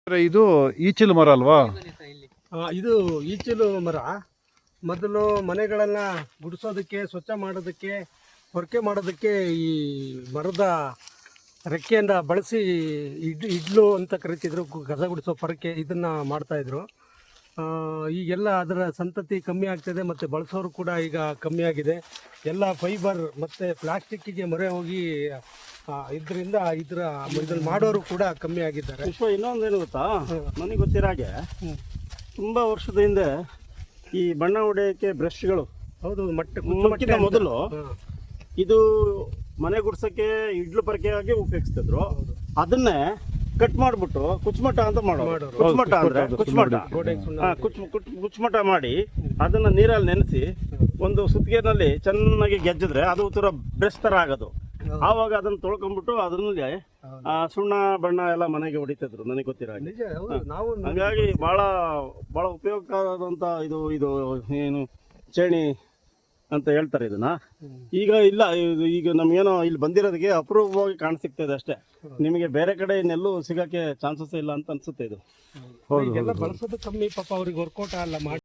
ಇದು ಈಚಿಲು ಮರ ಅಲ್ವಾ? ಇದು ಈಚಿಲು ಮರ. ಮೊದಲು ಮನೆಗಳನ್ನ ಗುಡಿಸೋದಕ್ಕೆ, ಸ್ವಚ್ಛ ಮಾಡೋದಕ್ಕೆ, ಹೊರಕೆ ಮಾಡೋದಕ್ಕೆ ಈ ಮರದ ರೆಕ್ಕೆಯನ್ನು ಬಳಸಿ ಇಡ್ಲು ಅಂತ ಕರಿತಿದ್ರು. ಕಸ ಗುಡಿಸೋ ಪೊರಕೆ ಇದನ್ನು ಮಾಡ್ತಾಯಿದ್ರು. ಈಗೆಲ್ಲ ಅದರ ಸಂತತಿ ಕಮ್ಮಿ ಆಗ್ತಿದೆ ಮತ್ತು ಬಳಸೋರು ಕೂಡ ಈಗ ಕಮ್ಮಿ ಆಗಿದೆ. ಎಲ್ಲ ಫೈಬರ್ ಮತ್ತು ಪ್ಲಾಸ್ಟಿಕ್ಕಿಗೆ ಮೊರೆ ಹೋಗಿ ಇದರಿಂದ ಇದನ್ನು ಮಾಡೋರು ಕೂಡ ಕಮ್ಮಿ ಆಗಿದ್ದಾರೆ. ಇನ್ನೊಂದೇನು ಗೊತ್ತಾ, ನನಗೆ ಗೊತ್ತಿರೋ ಹಾಗೆ ತುಂಬ ವರ್ಷದ ಹಿಂದೆ ಈ ಬಣ್ಣ ಹೊಡೆಯೋಕ್ಕೆ ಬ್ರಷ್ಗಳು, ಹೌದು, ಮಟ್ಟಿನ ಮೊದಲು ಇದು ಮನೆ ಗುಡ್ಸೋಕ್ಕೆ ಇಡ್ಲು ಪರಕೆಯಾಗಿ ಉಪಯೋಗಿಸ್ತಿದ್ರು. ಅದನ್ನೇ ಕಟ್ ಮಾಡಿಬಿಟ್ಟು ಕುಚ್ಚಮಟ್ಟ ಅಂತ ಮಾಡೋರು. ಕುಚ್ಚಮಟ್ಟ ಅಂದ್ರೆ ಕುಚ್ಚಮಟ್ಟ ಮಾಡಿ ಅದನ್ನ ನೀರಲ್ಲಿ ನೆನೆಸಿ ಒಂದು ಸುತ್ತಿಗೆನಲ್ಲಿ ಚೆನ್ನಾಗಿ ಗೆಜ್ಜಿದ್ರೆ ಅದು ಒಂಥರ ಬ್ರಷ್ ತರ ಆಗೋದು. ಆವಾಗ ಅದನ್ನ ತೊಳ್ಕೊಂಡ್ಬಿಟ್ಟು ಅದರಲ್ಲಿ ಸುಣ್ಣ ಬಣ್ಣ ಎಲ್ಲ ಮನೆಗೆ ಹೊಡಿತಿದ್ರು, ನನಗೆ ಗೊತ್ತಿರೋ ಹಾಗೆ. ಹಾಗಾಗಿ ಬಹಳ ಉಪಯೋಗಕಾರವಾದಂಥ ಇದು ಏನು ಚೇಣಿ ಅಂತ ಹೇಳ್ತಾರೆ ಇದನ್ನ. ಈಗ ಇಲ್ಲ, ಈಗ ನಮ್ಗೇನೋ ಇಲ್ಲಿ ಬಂದಿರೋದಕ್ಕೆ ಅಪರೂಪವಾಗಿ ಕಾಣಸಿಗ್ತದೆ ಅಷ್ಟೇ. ನಿಮಗೆ ಬೇರೆ ಕಡೆ ಇನ್ನೆಲ್ಲೂ ಸಿಗಕ್ಕೆ ಚಾನ್ಸಸ್ ಇಲ್ಲ ಅಂತ ಅನ್ಸುತ್ತೆ ಇದು. ಬಳಸೋದು ಕಮ್ಮಿ, ಪಾಪ ಅವ್ರಿಗೆ ವರ್ಕೌಟ್ ಅಲ್ಲ ಮಾಡಿ